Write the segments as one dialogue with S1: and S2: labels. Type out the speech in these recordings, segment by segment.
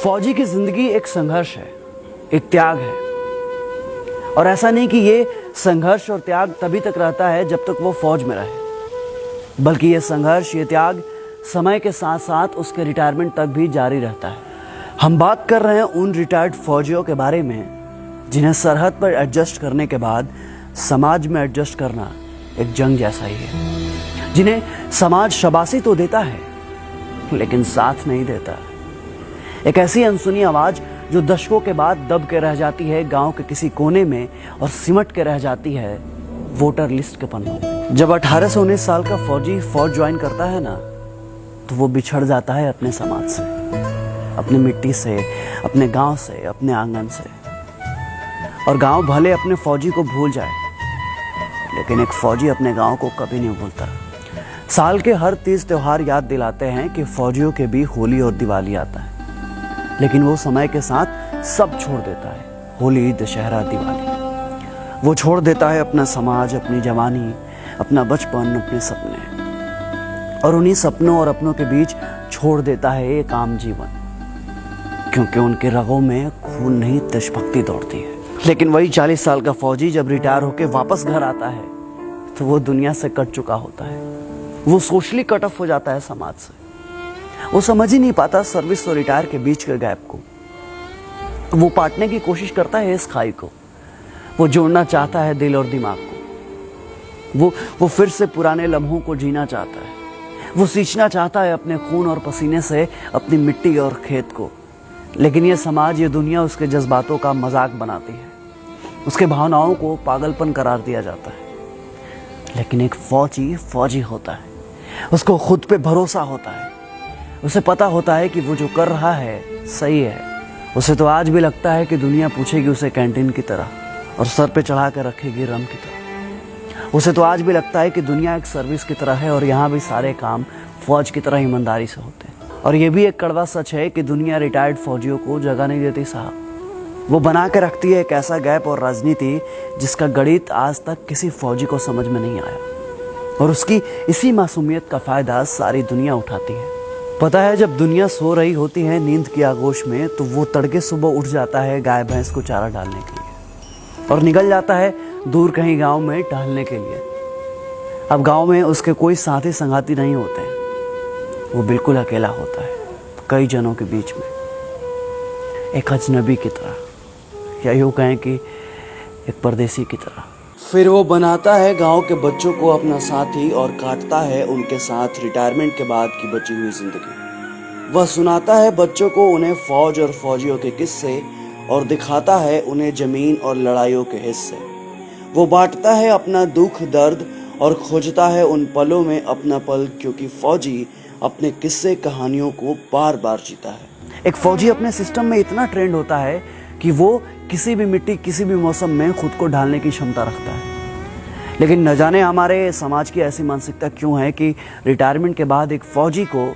S1: फौजी की जिंदगी एक संघर्ष है, एक त्याग है। और ऐसा नहीं कि ये संघर्ष और त्याग तभी तक रहता है जब तक वो फौज में रहे, बल्कि ये संघर्ष, ये त्याग समय के साथ साथ उसके रिटायरमेंट तक भी जारी रहता है। हम बात कर रहे हैं उन रिटायर्ड फौजियों के बारे में जिन्हें सरहद पर एडजस्ट करने के बाद समाज में एडजस्ट करना एक जंग जैसा ही है, जिन्हें समाज शाबाशी तो देता है लेकिन साथ नहीं देता। एक ऐसी अनसुनी आवाज जो दशकों के बाद दब के रह जाती है गांव के किसी कोने में और सिमट के रह जाती है वोटर लिस्ट के पन्नों में। जब 18 से 19 साल का फौजी फौज ज्वाइन करता है ना, तो वो बिछड़ जाता है अपने समाज से, अपनी मिट्टी से, अपने गांव से, अपने आंगन से। और गांव भले अपने फौजी को भूल जाए, लेकिन एक फौजी अपने गांव को कभी नहीं भूलता। साल के हर 30 त्योहार याद दिलाते हैं कि फौजियों के भी होली और दिवाली आता है, लेकिन वो समय के साथ सब छोड़ देता है। होली, दशहरा, दिवाली, वो छोड़ देता है अपना समाज, अपनी जवानी, अपना बचपन, अपने सपने, और उन्हीं सपनों और अपनों के बीच छोड़ देता है एक आम जीवन, क्योंकि उनके रगों में खून नहीं देशभक्ति दौड़ती है। लेकिन वही 40 साल का फौजी जब रिटायर होकर वापस घर आता है तो वो दुनिया से कट चुका होता है। वो सोशली कट ऑफ हो जाता है समाज से। वो समझ ही नहीं पाता सर्विस और रिटायर के बीच के गैप को। वो पाटने की कोशिश करता है इस खाई को। वो जोड़ना चाहता है दिल और दिमाग को। वो फिर से पुराने लम्हों को जीना चाहता है। वो सींचना चाहता है अपने खून और पसीने से अपनी मिट्टी और खेत को। लेकिन ये समाज, ये दुनिया उसके जज्बातों का मजाक बनाती है। उसके भावनाओं को पागलपन करार दिया जाता है। लेकिन एक फौजी फौजी होता है। उसको खुद पे भरोसा होता है। उसे पता होता है कि वो जो कर रहा है सही है। उसे तो आज भी लगता है कि दुनिया पूछेगी उसे कैंटीन की तरह और सर पे चढ़ा कर रखेगी रम की तरह। उसे तो आज भी लगता है कि दुनिया एक सर्विस की तरह है और यहाँ भी सारे काम फौज की तरह ईमानदारी से होते हैं। और ये भी एक कड़वा सच है कि दुनिया रिटायर्ड फौजियों को जगह नहीं देती साहब। वो बना के रखती है एक ऐसा गैप और राजनीति जिसका गणित आज तक किसी फौजी को समझ में नहीं आया, और उसकी इसी मासूमियत का फायदा सारी दुनिया उठाती है। पता है, जब दुनिया सो रही होती है नींद की आगोश में, तो वो तड़के सुबह उठ जाता है गाय भैंस को चारा डालने के लिए और निकल जाता है दूर कहीं गांव में टहलने के लिए। अब गांव में उसके कोई साथी संगाती नहीं होते हैं। वो बिल्कुल अकेला होता है कई जनों के बीच में, एक अजनबी की तरह, या यूँ कहें कि एक परदेसी की तरह। फिर वो बनाता है गांव के बच्चों को अपना साथी और काटता है उनके साथ रिटायरमेंट के बाद की बची हुई जिंदगी। वह सुनाता है बच्चों को उन्हें फौज और फौजियों के किस्से और दिखाता है उन्हें जमीन और लड़ाइयों के हिस्से। वो बांटता है अपना दुख दर्द और खोजता है उन पलों में अपना पल, क्योंकि फौजी अपने किस्से कहानियों को बार बार जीता है। एक फौजी अपने सिस्टम में इतना ट्रेंड होता है कि वो किसी भी मिट्टी, किसी भी मौसम में खुद को ढालने की क्षमता रखता है। लेकिन न जाने हमारे समाज की ऐसी मानसिकता क्यों है कि रिटायरमेंट के बाद एक फौजी को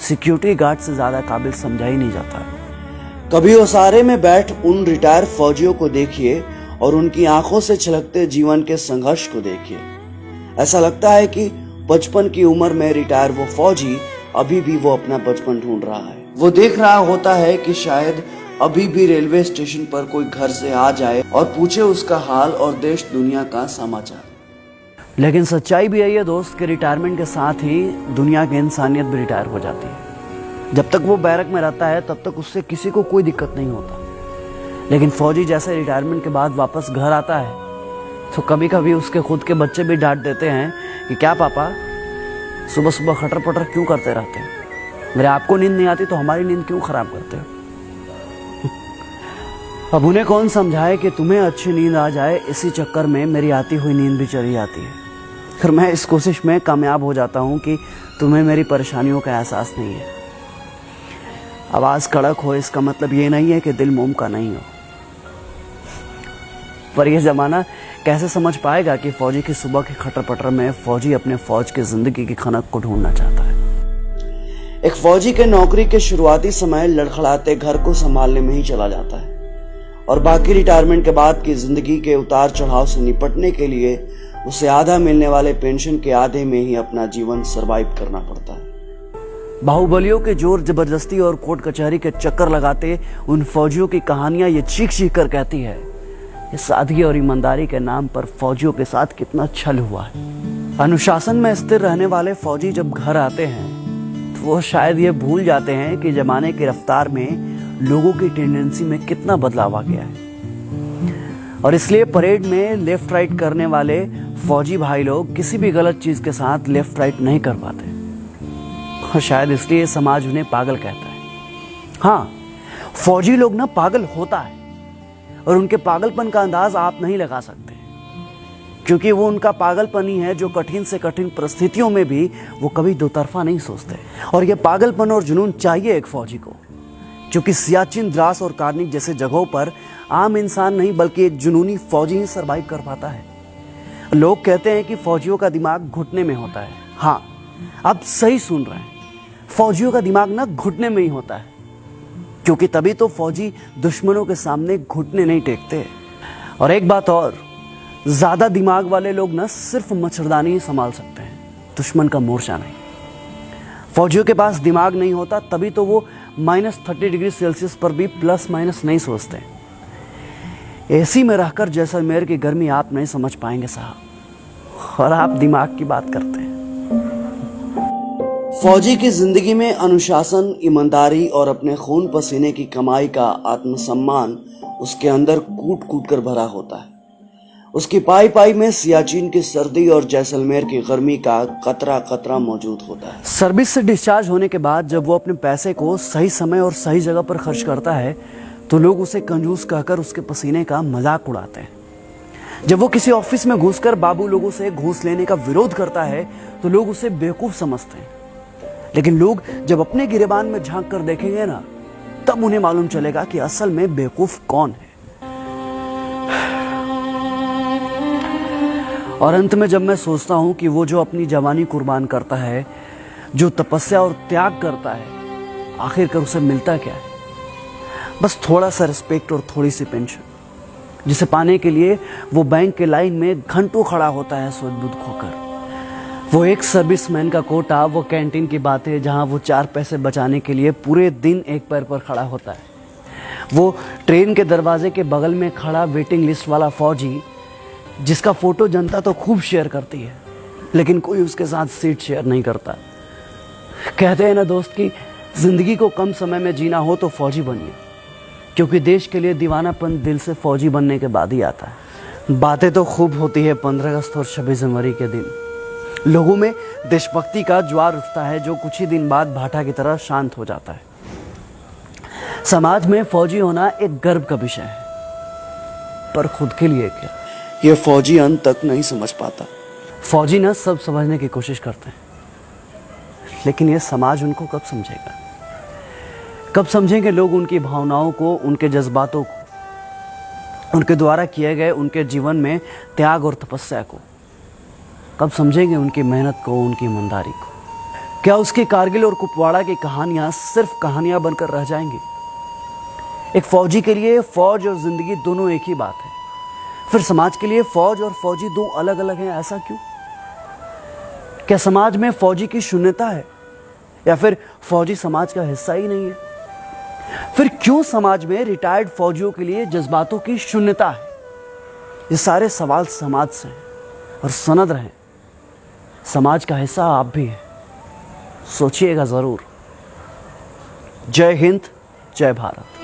S1: सिक्योरिटी गार्ड से ज्यादा काबिल समझा ही नहीं जाता है। कभी ओसारे में बैठ उन रिटायर फौजियों को देखिए और उनकी आंखों से छलकते जीवन के संघर्ष को देखिए। ऐसा लगता है कि बचपन की उम्र में रिटायर वो फौजी अभी भी वो अपना बचपन ढूंढ रहा है। वो देख रहा होता है कि शायद अभी भी रेलवे स्टेशन पर कोई घर से आ जाए और पूछे उसका हाल और देश दुनिया का समाचार। लेकिन सच्चाई भी यही है दोस्त कि रिटायरमेंट के साथ ही दुनिया की इंसानियत भी रिटायर हो जाती है। जब तक वो बैरक में रहता है तब तक उससे किसी को कोई दिक्कत नहीं होता। लेकिन फौजी जैसे रिटायरमेंट के बाद वापस घर आता है तो कभी कभी उसके खुद के बच्चे भी डांट देते हैं कि क्या पापा, सुबह सुबह खटर पटर क्यों करते रहते हैं? मेरे आपको नींद नहीं आती तो हमारी नींद क्यों खराब करते हो? अब उन्हें कौन समझाए कि तुम्हें अच्छी नींद आ जाए, इसी चक्कर में मेरी आती हुई नींद भी चली जाती है। फिर मैं इस कोशिश में कामयाब हो जाता हूँ कि तुम्हें मेरी परेशानियों का एहसास नहीं है। आवाज कड़क हो इसका मतलब ये नहीं है कि दिल मोम का नहीं हो। पर यह जमाना कैसे समझ पाएगा कि फौजी की सुबह के खटर पटर में फौजी अपने फौज की जिंदगी की खनक को ढूंढना चाहता है। एक फौजी के नौकरी के शुरुआती समय लड़खड़ाते घर को संभालने में ही चला जाता है और बाकी रिटायरमेंट के बाद की जिंदगी के उतार चढ़ाव से निपटने के लिए उसे आधा मिलने वाले पेंशन के आधे में ही अपना जीवन सरवाइव करना पड़ता है। बाहुबलियों के जोर जबरदस्ती और कोर्ट कचहरी के चक्कर लगाते उन फौजियों की कहानियां ये चीख चीख कर कहती है ये सादगी और ईमानदारी के नाम पर फौजियों के साथ कितना छल हुआ है। अनुशासन में स्थिर रहने वाले फौजी जब घर आते हैं तो वो शायद ये भूल जाते हैं कि जमाने की रफ्तार में लोगों की टेंडेंसी में कितना बदलाव आ गया है, और इसलिए परेड में लेफ्ट राइट करने वाले फौजी भाई लोग किसी भी गलत चीज के साथ लेफ्ट राइट नहीं कर पाते, और शायद इसलिए समाज उन्हें पागल कहता है। हाँ, फौजी लोग ना पागल होता है, और उनके पागलपन का अंदाज आप नहीं लगा सकते, क्योंकि वो उनका पागलपन ही है जो कठिन से कठिन परिस्थितियों में भी वो कभी दो तरफा नहीं सोचते। और ये पागलपन और जुनून चाहिए एक फौजी को, क्योंकि सियाचिन, द्रास और कार्निक जैसे जगहों पर आम इंसान नहीं बल्कि एक जुनूनी फौजी ही सरवाइव कर पाता है। लोग कहते हैं कि फौजियों का दिमाग घुटने में होता है। हाँ, आप सही सुन रहे हैं, फौजियों का दिमाग ना घुटने में ही होता है, क्योंकि तभी तो फौजी दुश्मनों के सामने घुटने नहीं टेकते। और एक बात और, ज्यादा दिमाग वाले लोग ना सिर्फ मच्छरदानी ही संभाल सकते हैं, दुश्मन का मोर्चा नहीं। फौजियों के पास दिमाग नहीं होता, तभी तो वो -30 डिग्री सेल्सियस पर भी प्लस माइनस नहीं सोचते। एसी में रहकर जैसलमेर की गर्मी आप नहीं समझ पाएंगे साहब, और आप दिमाग की बात करते हैं। फौजी की जिंदगी में अनुशासन, ईमानदारी और अपने खून पसीने की कमाई का आत्मसम्मान उसके अंदर कूट कूट कर भरा होता है। उसकी पाई पाई में सियाचिन की सर्दी और जैसलमेर की गर्मी का कतरा कतरा मौजूद होता है। सर्विस से डिस्चार्ज होने के बाद जब वो अपने पैसे को सही समय और सही जगह पर खर्च करता है तो लोग उसे कंजूस कहकर उसके पसीने का मजाक उड़ाते हैं। जब वो किसी ऑफिस में घुसकर बाबू लोगों से घूस लेने का विरोध करता है तो लोग उसे बेवकूफ समझते हैं, लेकिन लोग जब अपने गिरेबान में झांक कर देखेंगे ना, तब उन्हें मालूम चलेगा कि असल में बेवकूफ कौन है। और अंत में जब मैं सोचता हूं कि वो जो अपनी जवानी कुर्बान करता है, जो तपस्या और त्याग करता है, आखिरकार उसे मिलता क्या है? बस थोड़ा सा रिस्पेक्ट और थोड़ी सी पेंशन, जिसे पाने के लिए वो बैंक के लाइन में घंटों खड़ा होता है सोच बुध खोकर। वो एक सर्विसमैन का कोटा, वो कैंटीन की बातें जहां वो 4 पैसे बचाने के लिए पूरे दिन एक पैर पर खड़ा होता है। वो ट्रेन के दरवाजे के बगल में खड़ा वेटिंग लिस्ट वाला फौजी, जिसका फोटो जनता तो खूब शेयर करती है, लेकिन कोई उसके साथ सीट शेयर नहीं करता। कहते हैं ना दोस्त कि जिंदगी को कम समय में जीना हो तो फौजी बनिए, क्योंकि देश के लिए दीवानापन दिल से फौजी बनने के बाद ही आता है। बातें तो खूब होती है 15 अगस्त और 26 जनवरी के दिन। लोगों में देशभक्ति का ज्वार उठता है जो कुछ ही दिन बाद भाटा की तरह शांत हो जाता है। समाज में फौजी होना एक गर्व का विषय है, पर खुद के लिए क्या, ये फौजी अंत तक नहीं समझ पाता। फौजी ना सब समझने की कोशिश करते हैं, लेकिन ये समाज उनको कब समझेगा? कब समझेंगे लोग उनकी भावनाओं को, उनके जज्बातों को, उनके द्वारा किए गए उनके जीवन में त्याग और तपस्या को? कब समझेंगे उनकी मेहनत को, उनकी ईमानदारी को? क्या उसकी कारगिल और कुपवाड़ा की कहानियां सिर्फ कहानियां बनकर रह जाएंगी? एक फौजी के लिए फौज और जिंदगी दोनों एक ही बात है। फिर समाज के लिए फौज और फौजी दो अलग अलग हैं, ऐसा क्यों? क्या समाज में फौजी की शून्यता है, या फिर फौजी समाज का हिस्सा ही नहीं है? फिर क्यों समाज में रिटायर्ड फौजियों के लिए जज्बातों की शून्यता है? ये सारे सवाल समाज से हैं, और सनद रहें, समाज का हिस्सा आप भी हैं। सोचिएगा जरूर। जय हिंद, जय भारत।